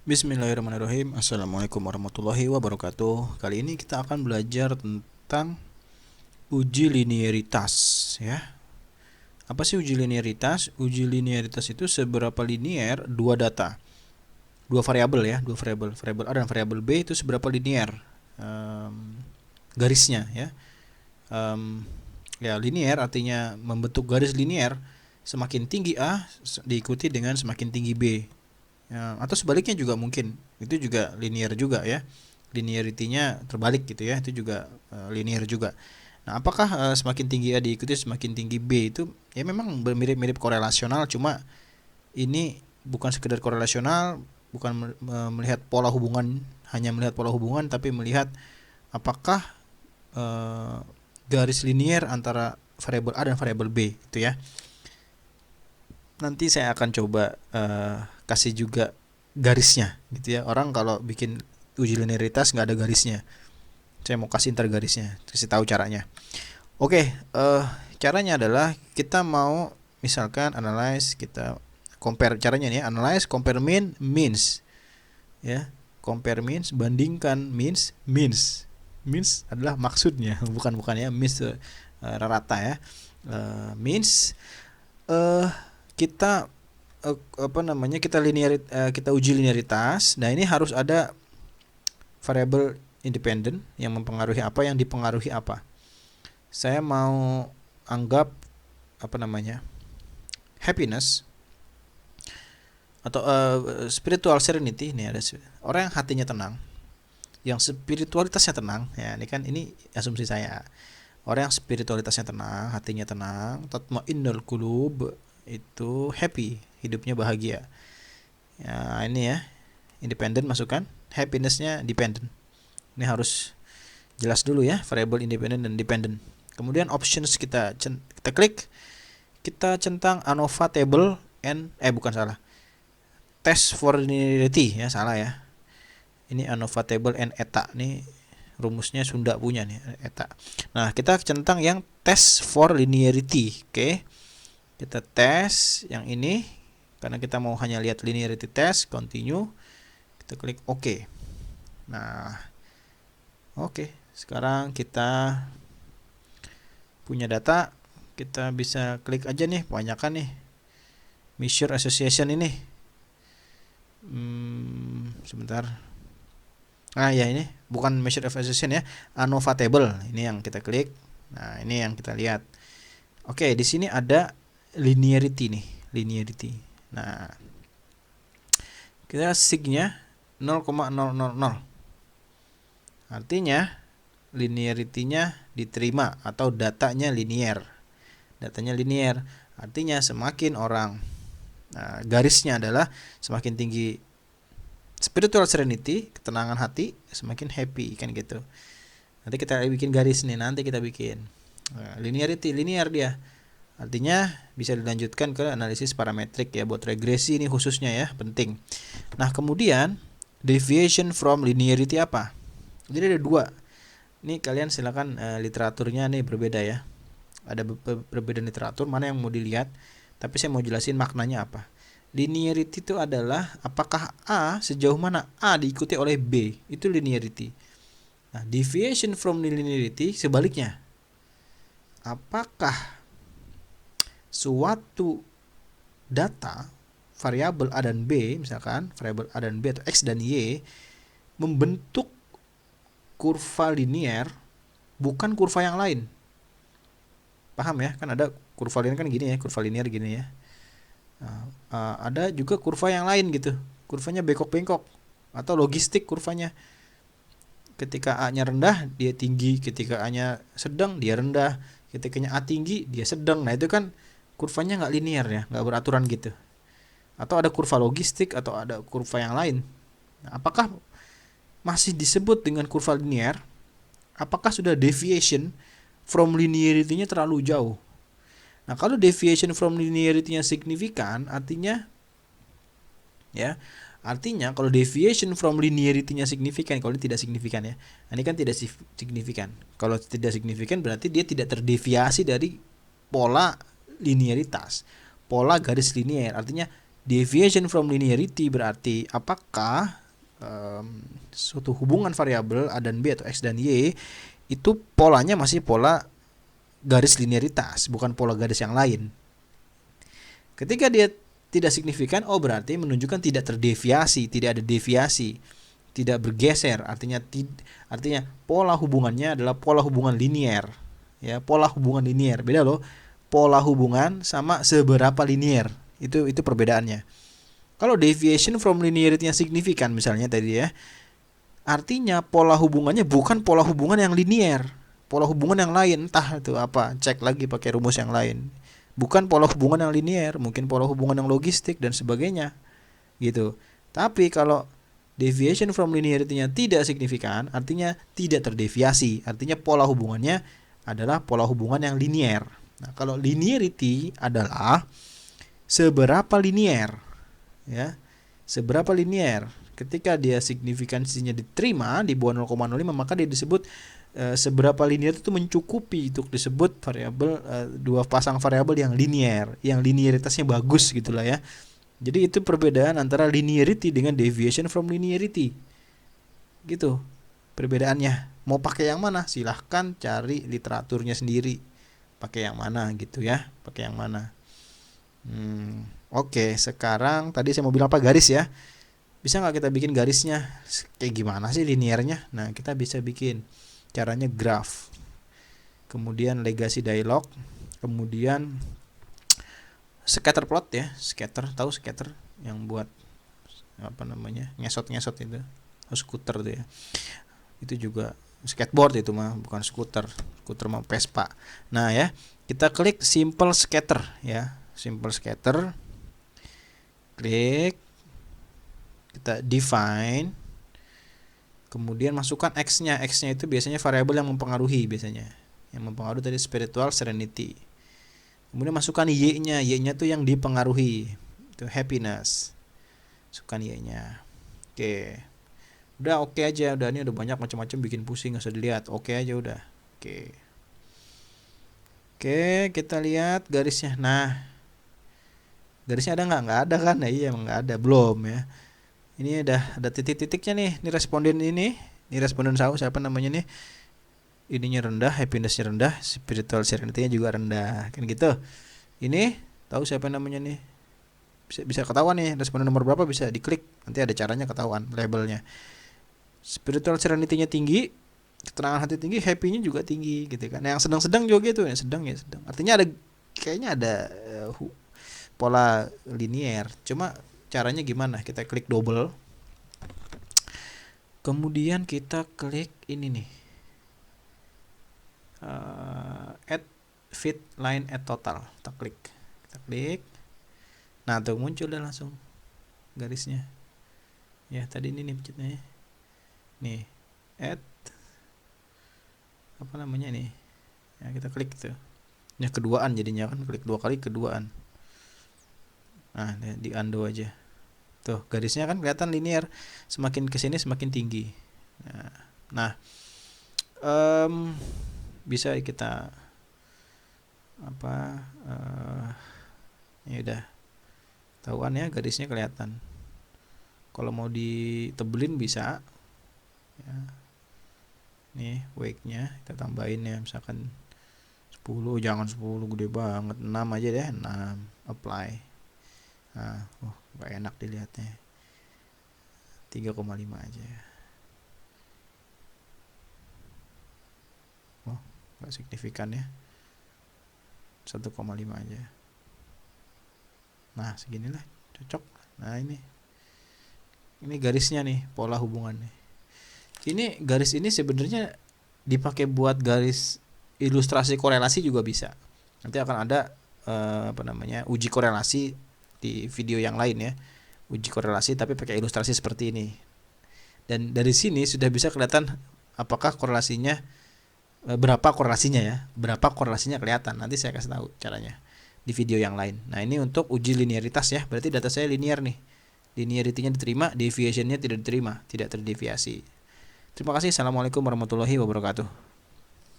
Bismillahirrahmanirrahim. Assalamualaikum warahmatullahi wabarakatuh. Kali ini kita akan belajar tentang uji linearitas ya. Apa sih uji linearitas? Uji linearitas itu seberapa linear dua data, dua variabel ya, dua variabel, variabel A dan variabel B itu seberapa linear garisnya ya. Ya linear artinya membentuk garis linear, semakin tinggi A diikuti dengan semakin tinggi B. Ya, atau sebaliknya juga mungkin, itu juga linear juga ya, linearity-nya terbalik gitu ya, itu juga linear juga. Nah, apakah semakin tinggi A diikuti semakin tinggi B itu ya memang mirip-mirip korelasional, cuma ini bukan sekedar korelasional, bukan melihat pola hubungan, hanya melihat pola hubungan, tapi melihat apakah garis linear antara variabel A dan variabel B itu ya. Nanti saya akan coba kasih juga garisnya gitu ya. Orang kalau bikin uji linearitas nggak ada garisnya, saya mau kasih ntar garisnya, kasih tahu caranya. Oke, caranya adalah kita mau misalkan analyze, kita compare, caranya nih analyze, compare mean, means ya. Compare means, bandingkan means, means adalah maksudnya, bukan ya, means rata ya. Means kita kita uji linearitas. Nah, ini harus ada variabel independen yang mempengaruhi apa, yang dipengaruhi apa. Saya mau anggap happiness atau spiritual serenity. Ini ada orang yang hatinya tenang, yang spiritualitasnya tenang ya. Ini asumsi saya. Orang yang spiritualitasnya tenang, hatinya tenang, tatmainnul qulub, itu happy, hidupnya bahagia. Ya, ini ya, independen masukkan, happinessnya dependent. Ini harus jelas dulu ya, variabel independen dan dependent. Kemudian options kita klik, kita centang ANOVA table and test for linearity ya, salah ya. Ini ANOVA table and eta, nih rumusnya Sunda punya nih, eta. Nah, kita centang yang test for linearity. Oke. Kita tes yang ini karena kita mau hanya lihat linearity test, continue. Kita klik OK. Nah, oke. Sekarang kita punya data, kita bisa klik aja nih, kebanyakan nih measure association ini. Sebentar. Ya ini bukan measure association ya, ANOVA table. Ini yang kita klik. Nah, ini yang kita lihat. Oke, di sini ada linearity nih, linearity. Nah, kita signya 0,000. Artinya linearity-nya diterima atau datanya linear. Datanya linear. Artinya semakin orang, garisnya adalah semakin tinggi spiritual serenity, ketenangan hati, semakin happy kan gitu. Nanti kita bikin garis nih, linearity linear dia. Artinya bisa dilanjutkan ke analisis parametrik ya, buat regresi ini khususnya ya, penting. Nah, kemudian deviation from linearity apa? Jadi ada dua. Ini kalian silakan literaturnya nih berbeda ya. Ada perbedaan literatur, mana yang mau dilihat, tapi saya mau jelasin maknanya apa. Linearity itu adalah apakah A, sejauh mana A diikuti oleh B, itu linearity. Nah, deviation from linearity sebaliknya. Apakah suatu data variabel A dan B, misalkan variabel A dan B atau X dan Y, membentuk kurva linear, bukan kurva yang lain. Paham ya? Kan ada kurva linear kan gini ya, kurva linear gini ya. Ada juga kurva yang lain gitu, kurvanya bengkok-bengkok atau logistik kurvanya. Ketika A-nya rendah, dia tinggi. Ketika A-nya sedang, dia rendah. Ketika A tinggi, dia sedang. Nah, itu kan kurvanya nggak linear ya, nggak beraturan gitu. Atau ada kurva logistik atau ada kurva yang lain. Nah, apakah masih disebut dengan kurva linear? Apakah sudah deviation from linearity-nya terlalu jauh? Nah, kalau deviation from linearity-nya signifikan, artinya kalau deviation from linearity-nya signifikan, kalau ini tidak signifikan ya. Nah, ini kan tidak signifikan. Kalau tidak signifikan berarti dia tidak terdeviasi dari pola linearitas, pola garis linear. Artinya Deviation from linearity berarti apakah suatu hubungan variabel A dan B atau X dan Y itu polanya masih pola garis linearitas, bukan pola garis yang lain. Ketika dia tidak signifikan, berarti menunjukkan tidak terdeviasi, tidak ada deviasi, tidak bergeser, artinya pola hubungannya adalah pola hubungan linear. Ya, pola hubungan linear. Beda loh. Pola hubungan sama seberapa linear. Itu perbedaannya. Kalau deviation from linearity-nya signifikan misalnya tadi ya, artinya pola hubungannya bukan pola hubungan yang linear, pola hubungan yang lain, entah itu apa, cek lagi pakai rumus yang lain. Bukan pola hubungan yang linear, mungkin pola hubungan yang logistik dan sebagainya. Gitu. Tapi kalau deviation from linearity-nya tidak signifikan, artinya tidak terdeviasi, artinya pola hubungannya adalah pola hubungan yang linear. Nah, kalau linearity adalah seberapa linear, ya, seberapa linear. Ketika dia signifikansinya diterima di bawah 0,05, maka dia disebut seberapa linear itu mencukupi untuk disebut variabel dua pasang variabel yang linear, yang linearitasnya bagus gitulah ya. Jadi itu perbedaan antara linearity dengan deviation from linearity. Gitu perbedaannya. Mau pakai yang mana? Silahkan cari literaturnya sendiri. Pakai yang mana gitu ya? Pakai yang mana? Oke, sekarang tadi saya mau bilang apa, garis ya. Bisa nggak kita bikin garisnya? Kayak gimana sih linearnya? Nah, kita bisa bikin. Caranya graph. Kemudian legacy dialog. Kemudian scatter plot ya. Scatter, tahu scatter? Yang buat apa namanya? Ngesot-ngesot itu. Skuter tuh ya. Itu juga skateboard itu mah, bukan skuter. Skuter mah Vespa. Nah ya, kita klik simple scatter ya. Simple scatter. Klik, kita define, kemudian masukkan X-nya. X-nya itu biasanya variabel yang mempengaruhi biasanya. Yang mempengaruhi tadi spiritual serenity. Kemudian masukkan Y-nya. Y-nya tuh yang dipengaruhi. Itu happiness. Masukkan Y-nya. Oke. Udah oke aja. Udah, ini udah banyak macam-macam, bikin pusing, nggak usah dilihat. Oke aja udah. Oke. Oke, kita lihat garisnya. Nah, garisnya ada nggak? Nggak ada kan? Nah, iya emang nggak ada, belum ya. Ini ada titik-titiknya nih. Ini responden ini. Ini responden siapa namanya nih? Ininya rendah, happinessnya rendah, spiritual serenity-nya juga rendah. Kan gitu. Ini tahu siapa namanya nih? Bisa ketahuan nih responden nomor berapa, bisa diklik. Nanti ada caranya ketahuan labelnya. Spiritual serenity-nya tinggi, ketenangan hati tinggi, happy-nya juga tinggi gitu kan. Yang sedang-sedang juga gitu, yang sedang ya sedang. Artinya kayaknya ada pola linear. Cuma caranya gimana? Kita klik double. Kemudian kita klik ini nih. Add fit line at total. Kita klik. Nah, tuh muncul dah langsung garisnya. Ya, tadi ini nih pencetnya. Nih, add apa namanya nih? Ya, kita klik tuh. Ya, keduaan jadinya kan, klik 2 kali keduaan. Nah, di undo aja. Tuh, garisnya kan kelihatan linear, semakin kesini semakin tinggi. Nah, bisa kita ya udah tahuan ya, garisnya kelihatan. Kalau mau ditebelin bisa. Ya. Nih weight-nya kita tambahin ya, misalkan 10, jangan 10 gede banget, 6 aja deh, 6. Apply. Nah, gak enak dilihatnya. 3,5 aja. Gak signifikan ya. 1,5 aja. Nah, seginilah cocok. Nah, ini garisnya nih, pola hubungannya. Ini garis ini sebenarnya dipakai buat garis ilustrasi korelasi juga bisa. Nanti akan ada uji korelasi di video yang lain ya, uji korelasi tapi pakai ilustrasi seperti ini. Dan dari sini sudah bisa kelihatan apakah korelasinya, berapa korelasinya kelihatan. Nanti saya kasih tahu caranya di video yang lain. Nah, ini untuk uji linearitas ya, berarti data saya linear nih, linearity-nya diterima, deviation-nya tidak diterima, tidak terdeviasi. Terima kasih. Assalamualaikum warahmatullahi wabarakatuh.